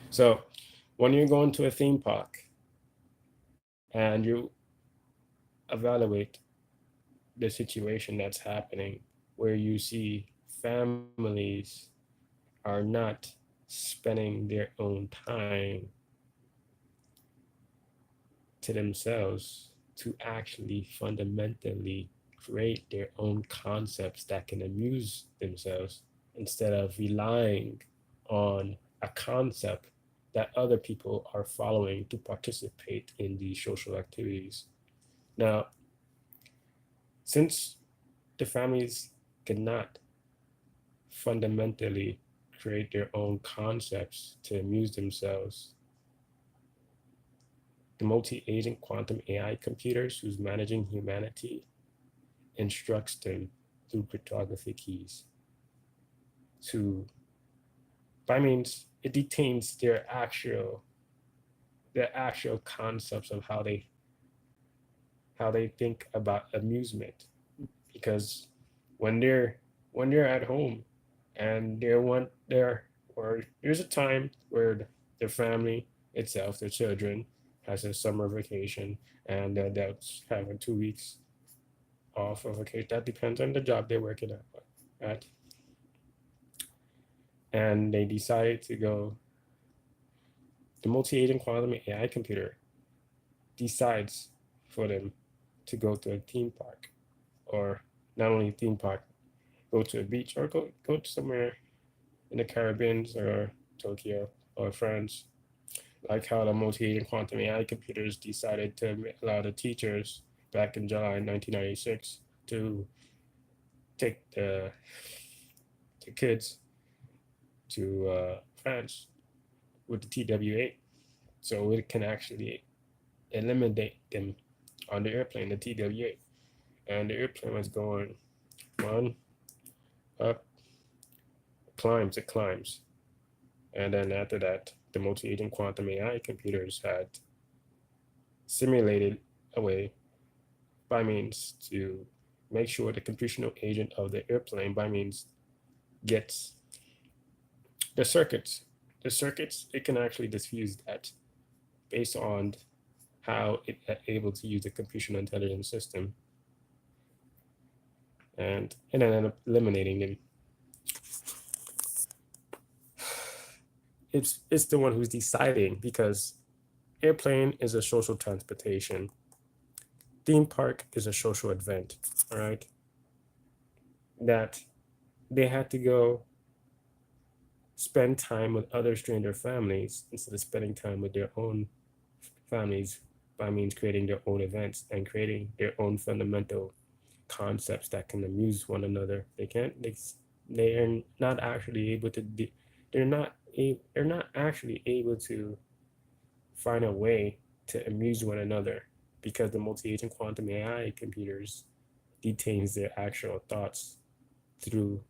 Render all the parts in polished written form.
So when you're going to a theme park and you evaluate the situation that's happening, where you see families are not spending their own time to themselves to actually fundamentally create their own concepts that can amuse themselves instead of relying on a concept that other people are following to participate in these social activities. Now, since the families cannot fundamentally create their own concepts to amuse themselves, the multi-agent quantum AI computers who's managing humanity instructs them through cryptography keys to, by means, it detains their actual concepts of how they think about amusement. Because when they're when they're at home and they want their or there's a time where their family itself, their children, has a summer vacation and the adults having 2 weeks off of vacation. That depends on the job they're working at. And they decided to go, the multi-agent quantum AI computer decides for them to go to a theme park, or not only a theme park, go to a beach or go to somewhere in the Caribbean or Tokyo or France, like how the multi-agent quantum AI computers decided to allow the teachers back in July 1996 to take the kids to France with the TWA, so it can actually eliminate them on the airplane, the TWA, and the airplane was going one up, it climbs, and then after that, the multi-agent quantum AI computers had simulated a way by means to make sure the computational agent of the airplane by means gets the circuits. The circuits, it can actually diffuse that based on how it able to use the computational intelligence system, and then end up eliminating them. It's the one who's deciding, because airplane is a social transportation, theme park is a social event, all right, that they had to go spend time with other stranger families instead of spending time with their own families, by means creating their own events and creating their own fundamental concepts that can amuse one another. They are not actually able to they're not actually able to find a way to amuse one another, because the multi-agent quantum AI computers detains their actual thoughts through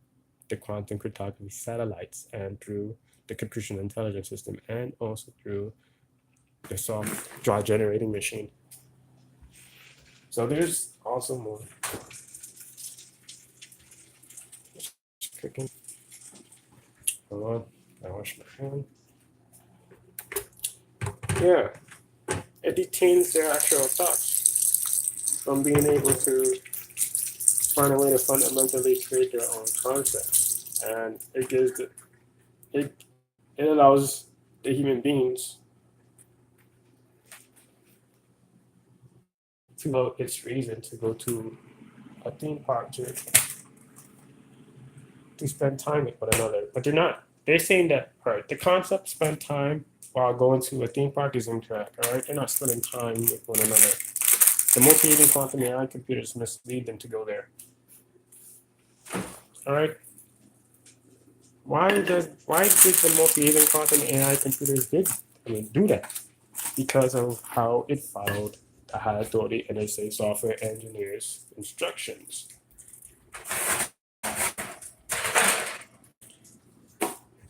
the quantum cryptography satellites and through the computational intelligence system, and also through the software generating machine. So there's also more. Just cooking. Hold on. I wash my hand. Yeah, it detains their actual thoughts from being able to find a way to fundamentally create their own concepts, and it it allows the human beings to follow its reason to go to a theme park to spend time with one another. But they're not. They're saying that, all right, the concept spend time while going to a theme park is incorrect. All right, they're not spending time with one another. The multi-agent quantum AI computers mislead them to go there. All right. Why did the multi-agent quantum AI computers do that? Because of how it followed the high authority NSA software engineers instructions.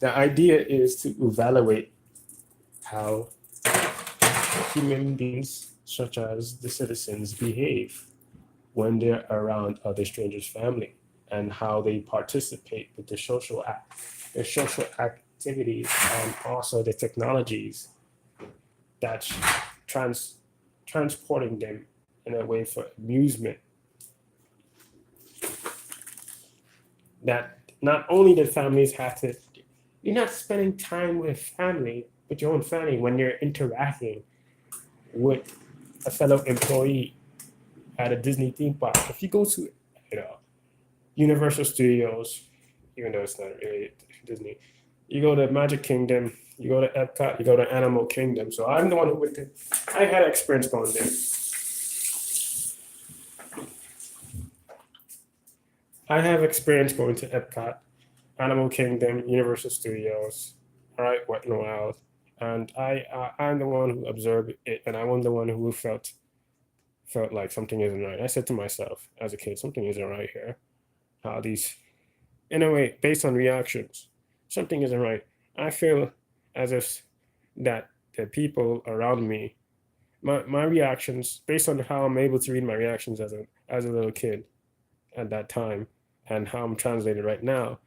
The idea is to evaluate how human beings, such as the citizens, behave when they're around other strangers' family, and how they participate with the social activities and also the technologies that's transporting them in a way for amusement. That not only the families have to, you're not spending time with family, with your own family when you're interacting with a fellow employee at a Disney theme park. If you go to, Universal Studios, even though it's not really Disney, you go to Magic Kingdom, you go to Epcot, you go to Animal Kingdom. So I'm the one who went to, I had experience going there. I have experience going to Epcot, Animal Kingdom, Universal Studios, all right, Wet n Wild, and I'm the one who observed it, and I'm the one who felt like something isn't right. I said to myself as a kid, something isn't right here. How these, in a way, based on reactions, something isn't right. I feel as if that the people around me, my reactions, based on how I'm able to read my reactions as a little kid at that time, and how I'm translated right now,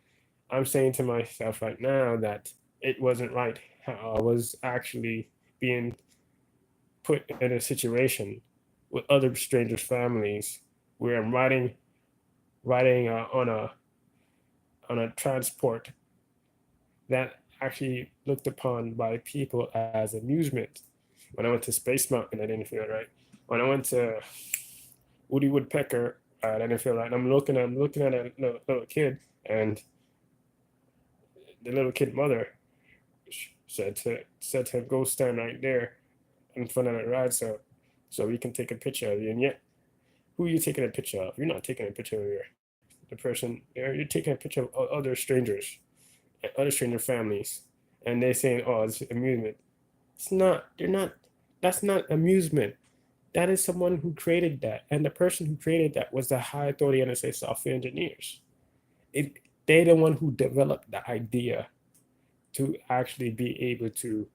I'm saying to myself right now that it wasn't right. How I was actually being put in a situation with other strangers' families where I'm riding on a transport that actually looked upon by people as amusement. When I went to Space Mountain, I didn't feel right. When I went to Woody Woodpecker, I didn't feel right. And I'm looking at a little kid, and the little kid mother said to him, "Go stand right there in front of the ride, so we can take a picture of you." And yet, who are you taking a picture of? You're not taking a picture of the person there. You're taking a picture of other strangers, other stranger families, and they're saying, "Oh, it's amusement." It's not. They're not. That's not amusement. That is someone who created that, and the person who created that was the high authority NSA software engineers. It, they're the one who developed the idea to actually be able to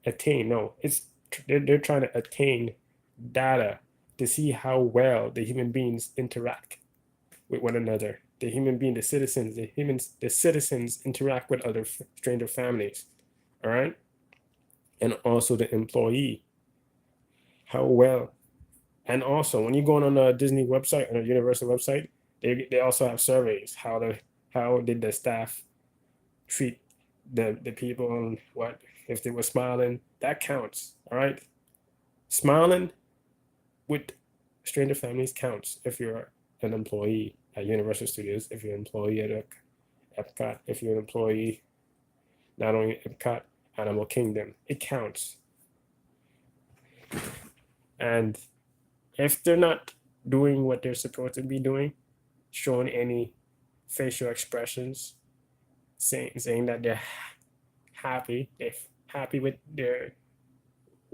attain. No, they're trying to attain data to see how well the human beings interact with one another. The human being, the citizens interact with other stranger families. All right, and also the employee, how well. And also, when you're going on a Disney website, on a Universal website, they also have surveys. How did the staff treat the people, and what if they were smiling? That counts. All right, smiling with stranger families counts if you're an employee at Universal Studios, if you're an employee at Epcot, if you're an employee not only Epcot, Animal Kingdom, it counts. And if they're not doing what they're supposed to be doing, showing any facial expressions, saying that they're they're happy with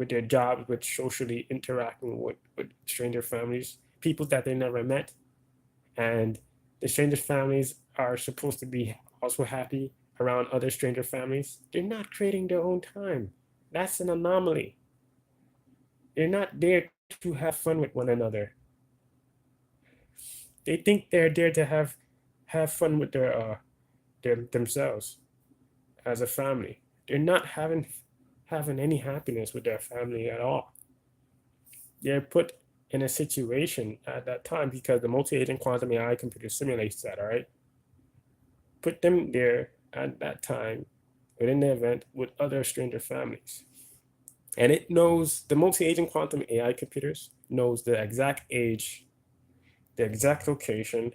their jobs, with socially interacting with stranger families, people that they never met, and the stranger families are supposed to be also happy around other stranger families. They're not creating their own time. That's an anomaly. They're not there to have fun with one another. They think they're there to have fun with their themselves as a family. They're not having any happiness with their family at all. They're put in a situation at that time because the multi-agent quantum AI computer simulates that, all right? Put them there at that time within the event with other stranger families. And it knows, the multi-agent quantum AI computers knows the exact age, the exact location,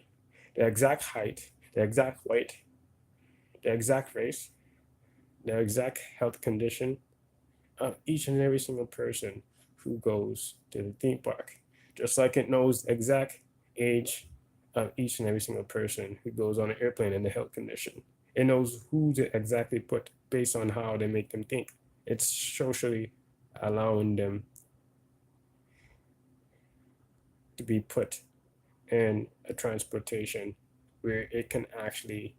the exact height, the exact weight, the exact race, the exact health condition of each and every single person who goes to the theme park. Just like it knows the exact age of each and every single person who goes on an airplane and the health condition. It knows who to exactly put based on how they make them think. It's socially allowing them to be put in a transportation where it can actually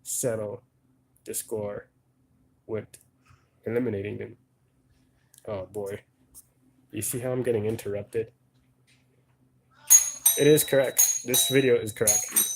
settle the score with eliminating them. Oh boy. You see how I'm getting interrupted? It is correct. This video is correct.